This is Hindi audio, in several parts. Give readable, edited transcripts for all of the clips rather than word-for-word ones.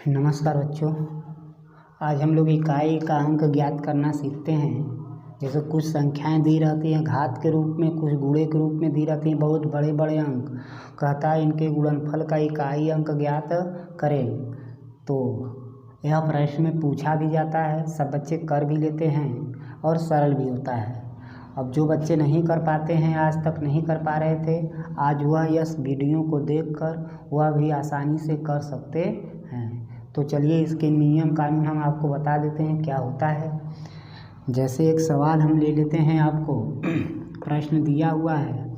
नमस्कार बच्चों। आज हम लोग इकाई का अंक ज्ञात करना सीखते हैं। जैसे कुछ संख्याएं दी रहती हैं घात के रूप में, कुछ गुणे के रूप में दी रहती हैं बहुत बड़े बड़े अंक। कहता है इनके गुणनफल का इकाई अंक ज्ञात करें। तो यह प्रश्न में पूछा भी जाता है, सब बच्चे कर भी लेते हैं और सरल भी होता है। अब जो बच्चे नहीं कर पाते हैं, आज तक नहीं कर पा रहे थे, आज वह इस वीडियो को देखकर वह भी आसानी से कर सकते हैं। तो चलिए इसके नियम कानून हम आपको बता देते हैं क्या होता है। जैसे एक सवाल हम ले लेते हैं, आपको प्रश्न दिया हुआ है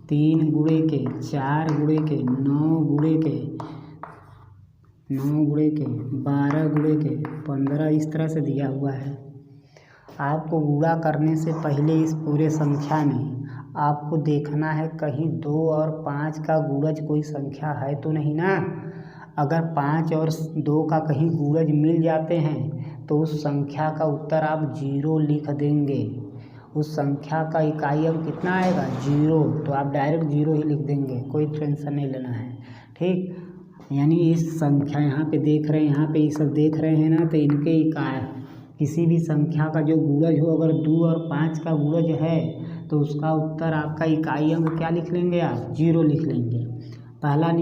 3 गुणे के 4 गुणे के 9 गुणे के 12 गुणे के 15 इस तरह से दिया हुआ है। आपको गुणा करने से पहले इस पूरे संख्या में आपको देखना है कहीं 2 और 5 का गुणज कोई संख्या है तो नहीं ना। अगर 5 और 2 का कहीं गुणज मिल जाते हैं तो उस संख्या का उत्तर आप 0 लिख देंगे। उस संख्या का इकाई अंक कितना आएगा 0, तो आप डायरेक्ट 0 ही लिख देंगे, कोई टेंशन नहीं लेना है। ठीक, यानी इस संख्या यहाँ पे देख रहे हैं, यहाँ पे ये सब देख रहे हैं ना, तो इनके इकाई किसी भी संख्या का जो गुणज हो, अगर 2 और 5 का गुणज है तो उसका उत्तर आपका इकाई अंक क्या लिख लेंगे आप 0 लिख लेंगे। पहला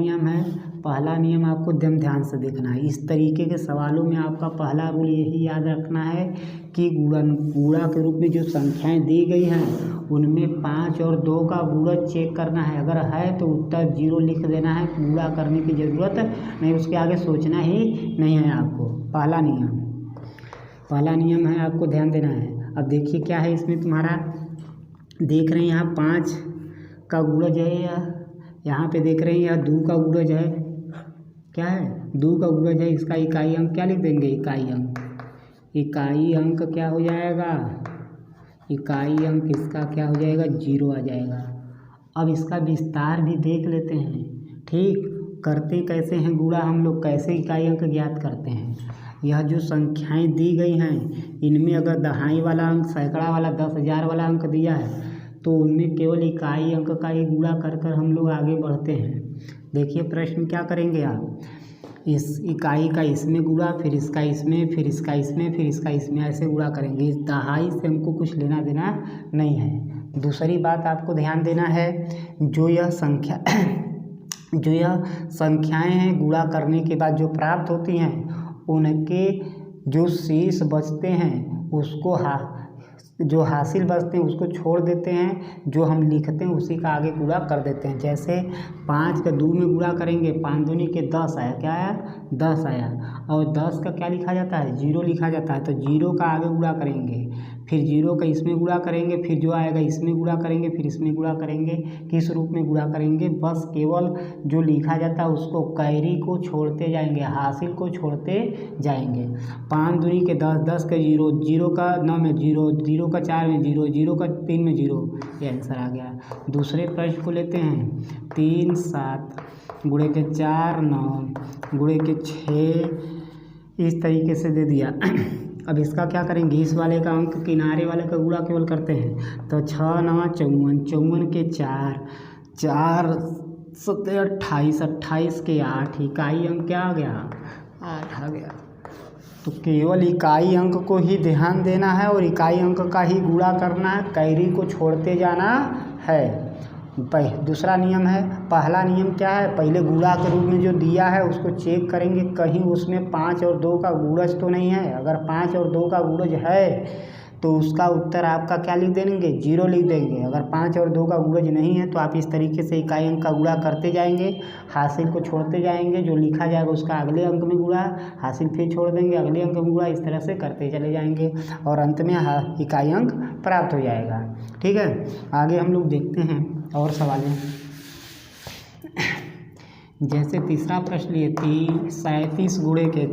नियम आपको एकदम ध्यान से देखना है। इस तरीके के सवालों में आपका पहला रूल यही याद रखना है कि गुणा के रूप में जो संख्याएं दी गई हैं उनमें 5 और 2 का गुणज चेक करना है। अगर है तो उत्तर 0 लिख देना है, गुणा करने की ज़रूरत नहीं, उसके आगे सोचना ही नहीं है आपको। पहला नियम है, आपको ध्यान देना है। अब देखिए क्या है इसमें, तुम्हारा देख रहे हैं यहाँ 5 का गुणज है, यहाँ पे देख रहे हैं यहाँ 2 का गुणज है। क्या है 2 का गुणज है, इसका इकाई अंक क्या लिख देंगे, इकाई अंक क्या हो जाएगा, इकाई अंक इसका क्या हो जाएगा 0 आ जाएगा। अब इसका विस्तार भी देख लेते हैं। ठीक, करते कैसे हैं गुणा, हम लोग कैसे इकाई अंक ज्ञात करते हैं। यह जो संख्याएं दी गई हैं इनमें अगर दहाई वाला अंक, सैकड़ा वाला, 10,000 वाला अंक दिया है तो उनमें केवल इकाई अंक का ही गुणा कर हम लोग आगे बढ़ते हैं। देखिए प्रश्न क्या करेंगे आप, इस इकाई का इसमें गुणा, फिर इसका इसमें, फिर इसका इसमें, फिर इसका इसमें, ऐसे गुणा करेंगे। इस दहाई से हमको कुछ लेना देना नहीं है। दूसरी बात आपको ध्यान देना है, जो यह संख्याएं हैं गुणा करने के बाद जो प्राप्त होती हैं उनके जो शेष बचते हैं उसको जो हासिल बचते हैं उसको छोड़ देते हैं, जो हम लिखते हैं उसी का आगे गुणा कर देते हैं। जैसे 5 का 2 में गुणा करेंगे, 5 दूनी के 10 आया, क्या आया 10 आया, और 10 का क्या लिखा जाता है 0 लिखा जाता है, तो 0 का आगे गुणा करेंगे, फिर 0 का इसमें गुणा करेंगे, फिर जो आएगा इसमें गुणा करेंगे, फिर इसमें गुणा करेंगे। किस रूप में गुणा करेंगे, बस केवल जो लिखा जाता है उसको कैरी को छोड़ते जाएंगे, हासिल को छोड़ते जाएंगे। 5 दूनी के 10, 10 का 0, 0 का 9 में 0, 0 का 4 में 0, 0 का 3 में 0, ये आंसर आ गया। दूसरे प्रश्न को लेते हैं, 3 7 गुणे के 4 9 गुणे के 6 इस तरीके से दे दिया। अब इसका क्या करेंगे, इस वाले का अंक किनारे वाले का गुणा केवल करते हैं, तो 6 9 54, 54 के 4, 4 7 28, 28 के 8, इकाई अंक क्या आ गया 8 आ गया। तो केवल इकाई अंक को ही ध्यान देना है और इकाई अंक का ही गुणा करना है, कैरी को छोड़ते जाना है। दूसरा नियम है, पहला नियम क्या है, पहले गुणा के रूप में जो दिया है उसको चेक करेंगे कहीं उसमें 5 और 2 का गुणज तो नहीं है। अगर 5 और 2 का गुणज है तो उसका उत्तर आपका क्या लिख देंगे 0 लिख देंगे। अगर 5 और 2 का गुणज नहीं है तो आप इस तरीके से इकाई अंक का गुणा करते जाएंगे, हासिल को छोड़ते जाएंगे, जो लिखा जाएगा उसका अगले अंक में गुणा, हासिल फिर छोड़ देंगे, अगले अंक में गुणा, इस तरह से करते चले जाएंगे और अंत में इकाई अंक प्राप्त हो जाएगा। ठीक है, आगे हम लोग देखते हैं और सवालें। जैसे तीसरा प्रश्न लिए 37 गुणे के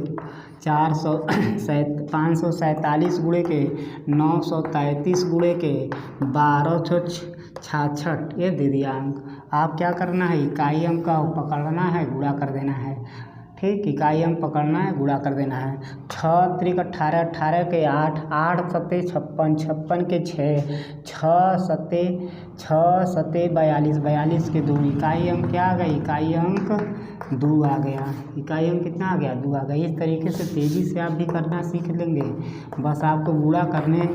547 गुणे के 933 गुणे के 1266 ये दे दिया अंक। आप क्या करना है, इकाई अंक का पकड़ना है, गुणा कर देना है। ठीक, इकाई अंक पकड़ना है, गुणा कर देना है। 6 त्रिक 18, 18 के 8, 8 सत्ते 56, 56 के 6, 6 सत्ते 42, 42 के 2, इकाई अंक क्या आ गया? इकाई अंक 2 आ गया। इकाई अंक कितना आ गया? 2 आ गया। इस तरीके से तेज़ी से आप भी करना सीख लेंगे। बस आपको गुणा करने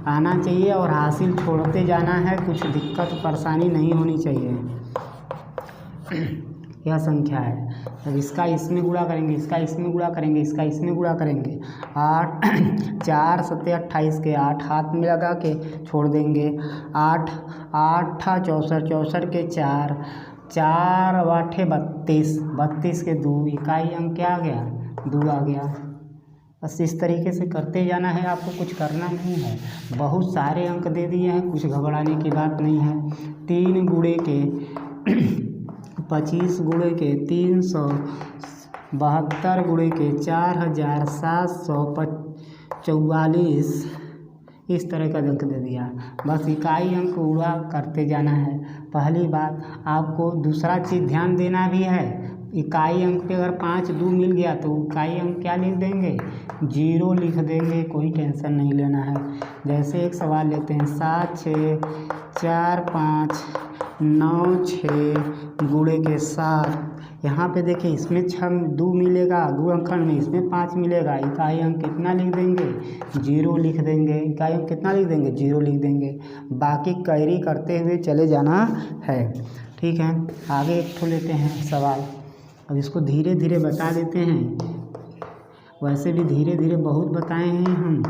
आना चाहिए और हासिल छोड़ते जाना है, कुछ दिक्कत परेशानी नहीं होनी चाहिए। यह संख्या है। अब इसका इसमें गुणा करेंगे, इसका इसमें गुणा करेंगे, इसका इसमें गुणा करेंगे। 8 4 सत्ते 28 के 8, हाथ में लगा के छोड़ देंगे। 8 8 64, 64 के 4, 4 8 32, 32 के 2, इकाई अंक क्या आ गया? 2 आ गया। बस इस तरीके से करते जाना है, आपको कुछ करना नहीं है। बहुत सारे अंक दे दिए हैं, कुछ घबराने की बात नहीं है। 3 गुणे के 25 गुणे के 372 गुणे के 4744, इस तरह का अंक दे दिया। बस इकाई अंक गुणा करते जाना है। पहली बात, आपको दूसरा चीज़ ध्यान देना भी है। इकाई अंक पे अगर 5 2 मिल गया तो इकाई अंक क्या लिख देंगे? 0 लिख देंगे, कोई टेंशन नहीं लेना है। जैसे एक सवाल लेते हैं, 7 6 4 5 9 6 गुणे के 7, यहाँ पे देखिए इसमें 6 2 मिलेगा गुणनखंड में, इसमें 5 मिलेगा, इकाई अंक कितना लिख देंगे? 0 लिख देंगे। इकाई अंक कितना लिख देंगे? 0 लिख देंगे। बाकी कैरी करते हुए चले जाना है। ठीक है, आगे एक ठो लेते हैं सवाल। अब इसको धीरे धीरे बता देते हैं, वैसे भी धीरे धीरे बहुत बताए हैं हम।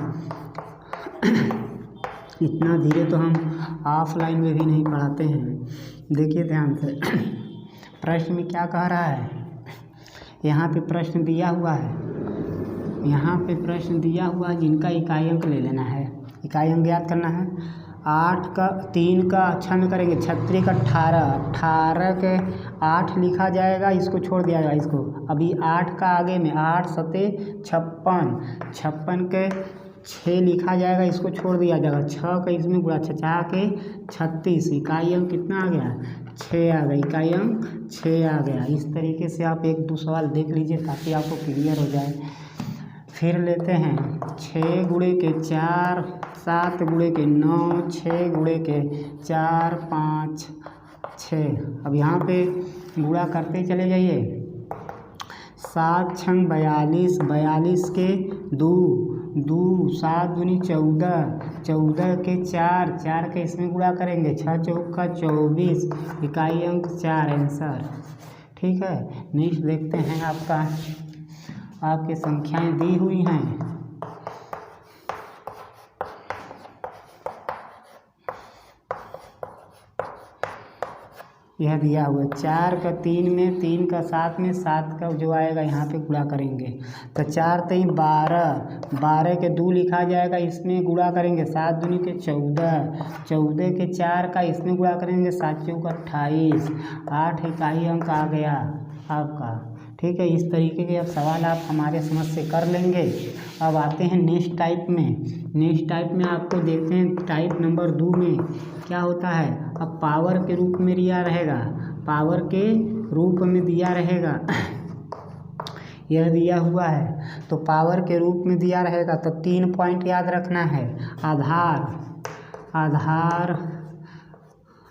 इतना धीरे तो हम ऑफलाइन में भी नहीं पढ़ाते हैं। देखिए ध्यान से, प्रश्न में क्या कह रहा है? यहाँ पे प्रश्न दिया हुआ है, यहाँ पे प्रश्न दिया हुआ है जिनका इकाई अंक ले लेना है। इकाई अंक ज्ञात करना है। 8 का 3 का 6 में करेंगे, 36 का 18, 18 के 8 लिखा जाएगा, इसको छोड़ दिया जाएगा इसको। अभी 8 का आगे में 8 सत्ते 56, 56 के 6 लिखा जाएगा, इसको छोड़ दिया जाएगा। 6 का इसमें गुणा, 6 के 36, इकाई अंक कितना आ गया? 6 आ गया। इकाई अंक 6 आ गया। इस तरीके से आप 1 2 सवाल देख लीजिए ताकि आपको क्लियर हो जाए। फिर लेते हैं 6 गुणे के 4, 7 गुणे के 9, 6 गुणे के 4 5 6। अब यहाँ पे गुणा करते चले जाइए। 7 6 42, 42 के 2, 7 दूनी 14, 14 के 4, 4 के इसमें गुणा करेंगे, 6 चौका 24, इकाई अंक 4 आंसर। ठीक है, नेक्स्ट देखते हैं। आपकी संख्याएं दी हुई हैं। यह दिया हुआ है 4 का 3 में, 3 का 7 में, 7 का जो आएगा यहाँ पे गुणा करेंगे। तो 4 3 12, 12 के 2 लिखा जाएगा, इसमें गुणा करेंगे। 7 दूनी के 14, 14 के 4 का इसमें गुणा करेंगे, 7 चौका 28, 8 इकाई अंक आ गया आपका। ठीक है, इस तरीके के अब सवाल आप हमारे समझ से कर लेंगे। अब आते हैं नेक्स्ट टाइप में। नेक्स्ट टाइप में आपको देखते हैं, टाइप नंबर 2 में क्या होता है। अब पावर के रूप में दिया रहेगा, पावर के रूप में दिया रहेगा। यह दिया हुआ है तो पावर के रूप में दिया रहेगा तो 3 पॉइंट याद रखना है।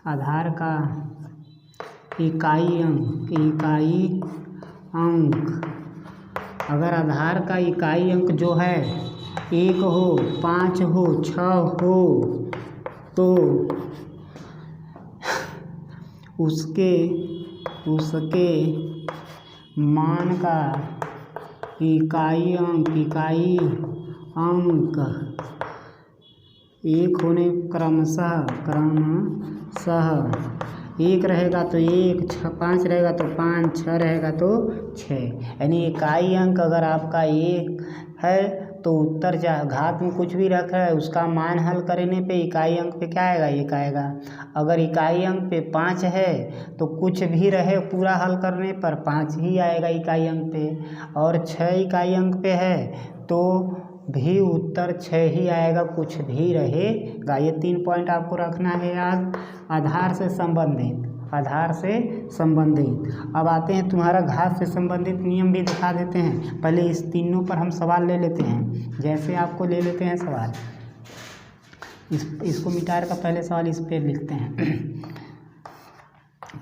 आधार का इकाई अंक, अगर आधार का इकाई अंक जो है 1 हो, 5 हो, 6 हो तो उसके मान का इकाई अंक 1 होने क्रमशः 1 रहेगा तो 1, 5 रहेगा तो 5, 6 रहेगा तो 6। यानी इकाई अंक अगर आपका 1 है तो उत्तर घात में कुछ भी रखा है उसका मान हल करने पे इकाई अंक पे क्या आएगा? 1 आएगा। अगर इकाई अंक पे 5 है तो कुछ भी रहे पूरा हल करने पर 5 ही आएगा इकाई अंक पे, और 6 इकाई अंक पे है तो भी उत्तर 6 ही आएगा, कुछ भी रहेगा। ये 3 पॉइंट आपको रखना है याद। आधार से संबंधित आधार से संबंधित। अब आते हैं तुम्हारा घात से संबंधित नियम भी दिखा देते हैं। पहले इस तीनों पर हम सवाल ले लेते हैं। जैसे आपको ले लेते हैं सवाल, इसको मिटार का पहले सवाल इस पे लिखते हैं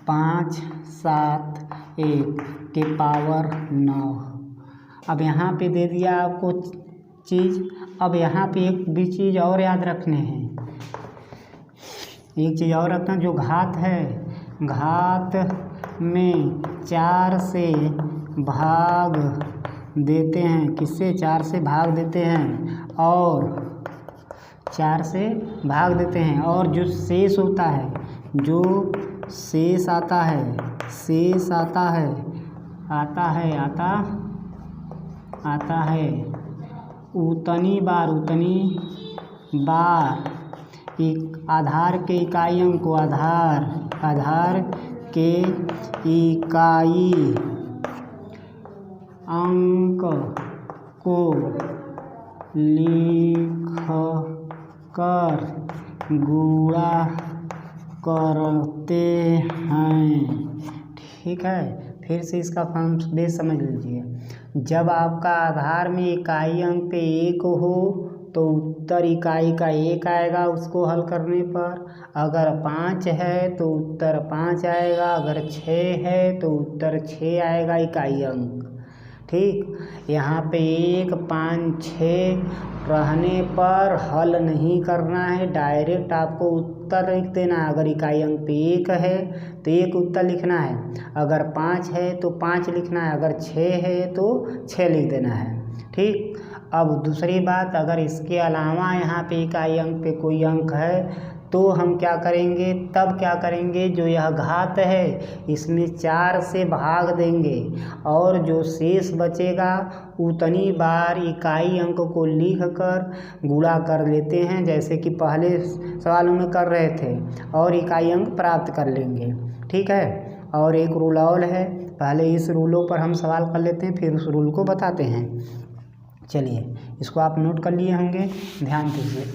5, 7, 1 के पावर 9। अब यहाँ पे दे दिया आपको चीज़। अब यहाँ पे एक भी चीज़ और याद रखने हैं, एक चीज़ और रखना, जो घात है, घात में 4 से भाग देते हैं। किससे? 4 से भाग देते हैं, और 4 से भाग देते हैं, और जो शेष होता है, जो शेष आता है, शेष आता है, आता है उतनी बार एक आधार के इकाई अंक को, आधार के इकाई अंक को लिख कर गुणा करते हैं। ठीक है, फिर से इसका फॉर्म बेस समझ लीजिए। जब आपका आधार में इकाई अंक पे 1 हो तो उत्तर इकाई का 1 आएगा उसको हल करने पर। अगर 5 है तो उत्तर 5 आएगा। अगर 6 है तो उत्तर 6 आएगा इकाई अंक। ठीक, यहाँ पे 1, 5, 6 रहने पर हल नहीं करना है, डायरेक्ट आपको उत्तर लिख देना है। अगर इकाई अंक पे 1 है तो 1 उत्तर लिखना है, अगर 5 है तो 5 लिखना है, अगर 6 है तो 6 लिख देना है। ठीक, अब दूसरी बात, अगर इसके अलावा यहाँ पे इकाई अंक पे कोई अंक है तो हम क्या करेंगे, तब क्या करेंगे, जो यह घात है इसमें 4 से भाग देंगे, और जो शेष बचेगा उतनी बार इकाई अंक को लिख कर गुणा कर लेते हैं, जैसे कि पहले सवालों में कर रहे थे, और इकाई अंक प्राप्त कर लेंगे। ठीक है, और एक रूल और है, पहले इस रूलों पर हम सवाल कर लेते हैं, फिर उस रूल को बताते हैं। चलिए, इसको आप नोट कर लिए होंगे, ध्यान दीजिए।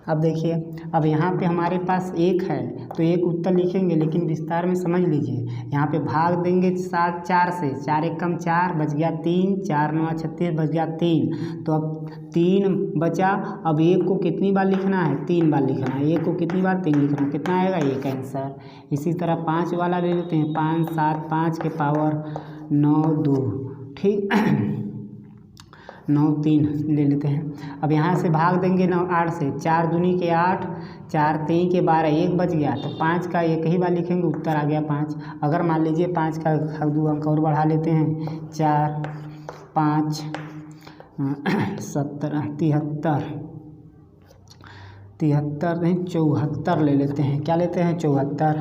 अब देखिए, अब यहाँ पे हमारे पास 1 है तो 1 उत्तर लिखेंगे, लेकिन विस्तार में समझ लीजिए। यहाँ पे भाग देंगे 4 से, 4 1 कम 4 बच गया 3, 4 9 36 बच गया 3। तो अब 3 बचा। अब 1 को कितनी बार लिखना है? 3 बार लिखना है। 1 को कितनी बार? 3 लिखना है। कितना आएगा? 1 आंसर। इसी तरह 5 वाला ले लेते हैं, 5 7 5 के पावर 9 2। ठीक, 9 3 ले लेते हैं। अब यहाँ से भाग देंगे 9 8 से, 4 दूनी के 8, 4 3 के 12, 1 बच गया, तो 5 का 1 ही बार लिखेंगे, उत्तर आ गया 5। अगर मान लीजिए 5 का 2 अंक और बढ़ा लेते हैं, 4 5 17 73 नहीं 74 ले लेते हैं। क्या लेते हैं? 74।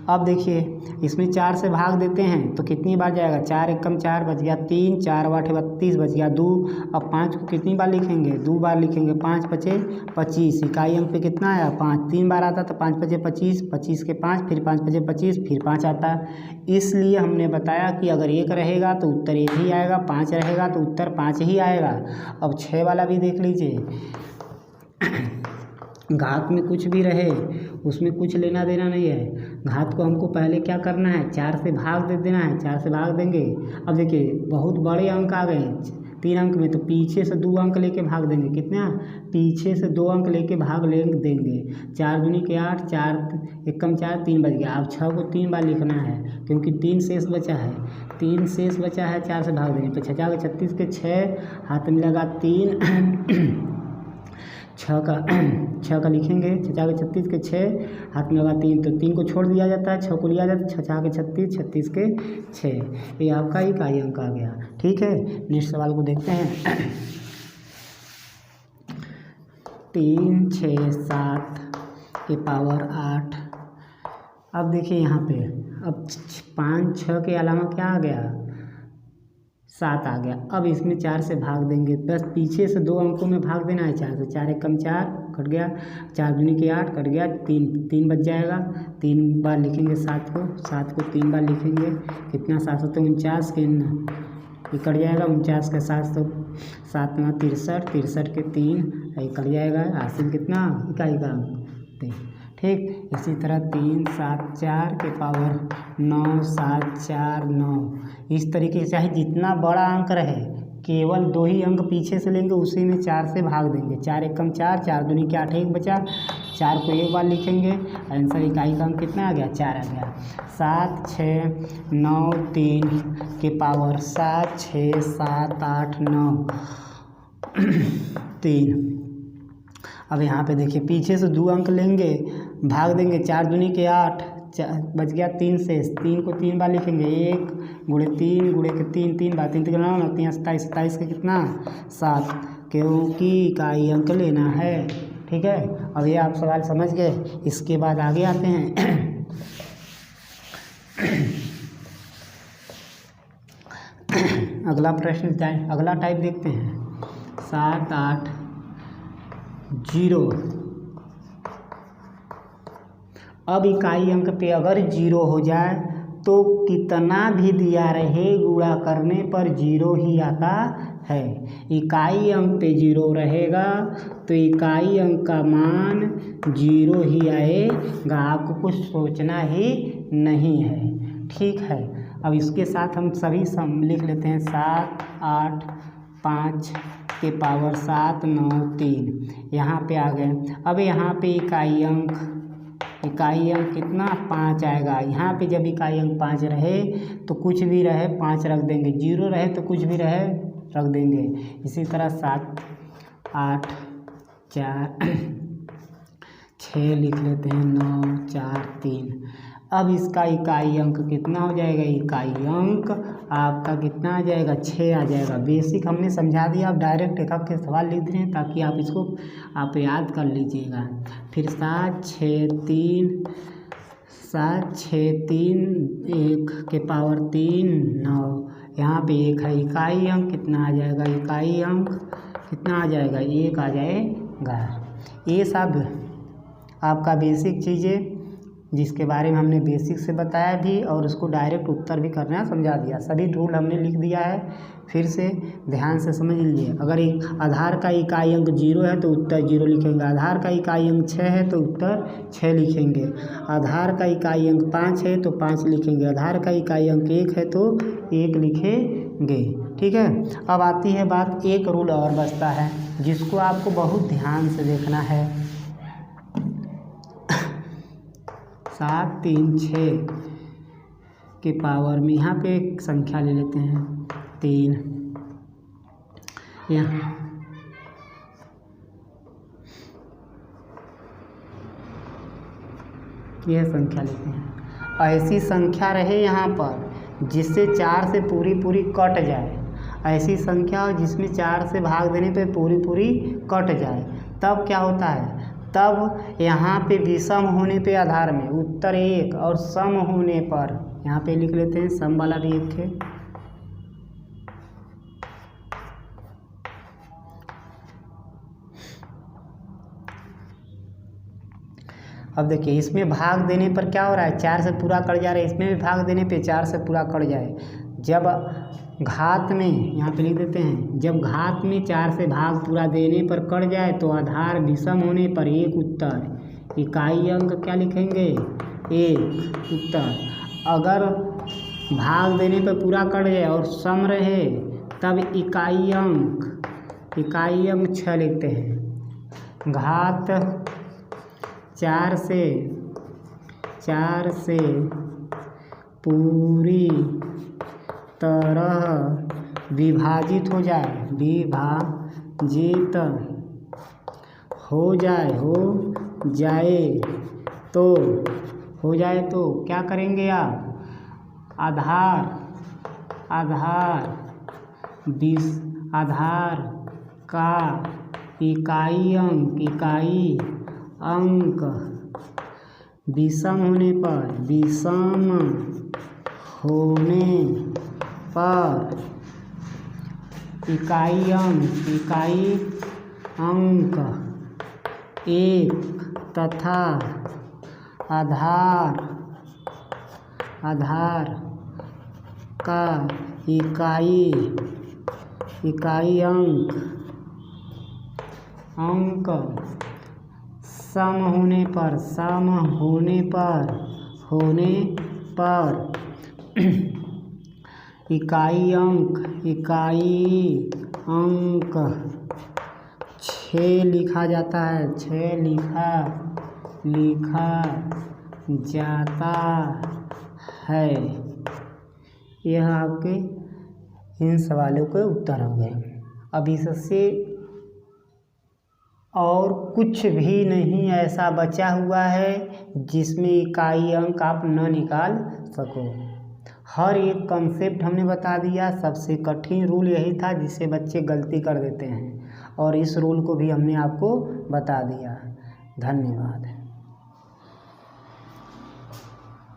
अब देखिए, इसमें 4 से भाग देते हैं तो कितनी बार जाएगा? 4 1 कम 4 बच गया 3, 4 8 32 बच गया 2। अब 5 को कितनी बार लिखेंगे? 2 बार लिखेंगे, 5 बचे 25। इकाई अंक पे कितना आया? 5। 3 बार आता तो 5 बचे 25, 25 के 5, फिर 5 बचे 25, फिर 5 आता। इसलिए हमने बताया कि अगर 1 रहेगा तो उत्तर 1 ही आएगा, 5 रहेगा तो उत्तर 5 ही आएगा। अब 6 वाला भी देख लीजिए। घात में कुछ भी रहे उसमें कुछ लेना देना नहीं है। घात को हमको पहले क्या करना है? 4 से भाग दे देना है। 4 से भाग देंगे। अब देखिए, बहुत बड़े अंक आ गए 3 अंक में, तो पीछे से 2 अंक लेके भाग देंगे। कितना? पीछे से 2 अंक लेके भाग देंगे। 4 दूनी के 8, 4 1 कम 4, 3 बच गया। अब 6 को 3 बार लिखना है, क्योंकि 3 शेष बचा है। 3 शेष बचा है, 4 से भाग देंगे, तो 6 4 36 के 6, हाथ में लगा 3 6 का लिखेंगे, 6 4 36 के 6, हाथ में लगा 3, तो 3 को छोड़ दिया जाता है, 6 को लिया जाता है, 6 4 के 36, 36 के 6। ये आपका इकाई अंक आ गया। ठीक है, नेक्स्ट सवाल को देखते हैं। 3 6 7 के पावर 8। अब देखिए यहाँ पे, अब 5 6 के अलावा क्या आ गया? 7 आ गया। अब इसमें 4 से भाग देंगे, बस पीछे से 2 अंकों में भाग देना है 4 से। 4 1 कम 4 कट गया, 4 दूनी के 8 कट गया, 3 बच जाएगा। 3 बार लिखेंगे 7 को 3 बार लिखेंगे। कितना? 749 के ये कट जाएगा, 49 के 7 7 9 63 63 के 3 ये कट जाएगा। हासिल कितना? इकाई का अंक। ठीक। इसी तरह 3 7 4 के पावर 9 7 4 9। इस तरीके से चाहे जितना बड़ा अंक रहे केवल 2 ही अंक पीछे से लेंगे, उसी में 4 से भाग देंगे। 4 एकम 4, 4 दूनी के 8, 1 बचा। 4 को एक बार लिखेंगे, आंसर इकाई का अंक कितना आ गया? 4 आ गया। 7 6 9 3 के पावर 7 6 7 8 9 3। अब यहाँ पे देखिए पीछे से 2 अंक लेंगे, भाग देंगे। 4 दूनी के 8, बच गया 3 से। 3 को 3 बार लिखेंगे, 1 गुणे 3 गुणे के 3, 3 बार 3 3 9 3 27, 27 का कितना? 7, क्योंकि इकाई अंक लेना है। ठीक है, अब ये आप सवाल समझ गए। इसके बाद आगे आते हैं अगला प्रश्न, अगला टाइप देखते हैं। 7 8 0। अब इकाई अंक पे अगर 0 हो जाए तो कितना भी दिया रहे गुणा करने पर 0 ही आता है। इकाई अंक पे 0 रहेगा तो इकाई अंक का मान 0 ही आएगा, आपको कुछ सोचना ही नहीं है। ठीक है, अब इसके साथ हम सभी सम लिख लेते हैं। 7 8 5 के पावर 7 9 3 यहाँ पे आ गए। अब यहाँ पे इकाई अंक कितना? 5 आएगा। यहाँ पे जब इकाई अंक 5 रहे तो कुछ भी रहे 5 रख देंगे, 0 रहे तो कुछ भी रहे रख देंगे। इसी तरह 7 8 4 6 लिख लेते हैं, 9 4 3। अब इसका इकाई अंक कितना हो जाएगा? इकाई अंक आपका कितना आ जाएगा? 6 आ जाएगा। बेसिक हमने समझा दिया, आप डायरेक्ट एक के सवाल लिख रहे हैं ताकि आप इसको आप याद कर लीजिएगा। फिर 7 6 3 1 के पावर 3 9। यहाँ पे 1 है। इकाई अंक कितना आ जाएगा? इकाई अंक कितना आ जाएगा? 1 आ जाएगा। ये सब आपका बेसिक चीज़ें जिसके बारे में हमने बेसिक से बताया भी और उसको डायरेक्ट उत्तर भी करना समझा दिया। सभी रूल हमने लिख दिया है, फिर से ध्यान से समझ लीजिए। अगर एक आधार का इकाई अंक 0 है तो उत्तर 0 लिखेंगे। आधार का इकाई अंक 6 है तो उत्तर 6 लिखेंगे। आधार का इकाई अंक 5 है तो 5 लिखेंगे। आधार का इकाई अंक 1 है तो 1 लिखेंगे। ठीक है, अब आती है बात, एक रूल और बचता है जिसको आपको बहुत ध्यान से देखना है। 7 3 6 के पावर में यहाँ पे एक संख्या ले लेते हैं 3। यहाँ यह संख्या लेते हैं। ऐसी संख्या रहे यहाँ पर जिससे 4 से पूरी कट जाए। ऐसी संख्या हो जिसमें 4 से भाग देने पे पूरी कट जाए, तब क्या होता है? तब यहाँ पे विषम होने पे आधार में उत्तर 1 और सम होने पर यहाँ पे लिख लेते हैं सम वाला भी 1 है। अब देखिए इसमें भाग देने पर क्या हो रहा है? 4 से पूरा कट जा रहा है। इसमें भी भाग देने पे 4 से पूरा कट जाए। जब घात में यहाँ पे लिख देते हैं, जब घात में 4 से भाग पूरा देने पर कट जाए तो आधार विषम होने पर 1 उत्तर। इकाई अंक क्या लिखेंगे? 1 उत्तर। अगर भाग देने पर पूरा कट जाए और सम रहे तब इकाई अंक 6 लिखते हैं। घात 4 से पूरी तरह विभाजित हो जाए तो क्या करेंगे आप? आधार का इकाई अंक विषम होने पर इकाई अंक 1 तथा आधार का इकाई अंक सम होने पर इकाई अंक 6 लिखा जाता है, 6 लिखा जाता है। यह आपके इन सवालों के उत्तर हो गए। अब इससे और कुछ भी नहीं ऐसा बचा हुआ है जिसमें इकाई अंक आप न निकाल सको। हर एक कंसेप्ट हमने बता दिया। सबसे कठिन रूल यही था जिससे बच्चे गलती कर देते हैं, और इस रूल को भी हमने आपको बता दिया। धन्यवाद।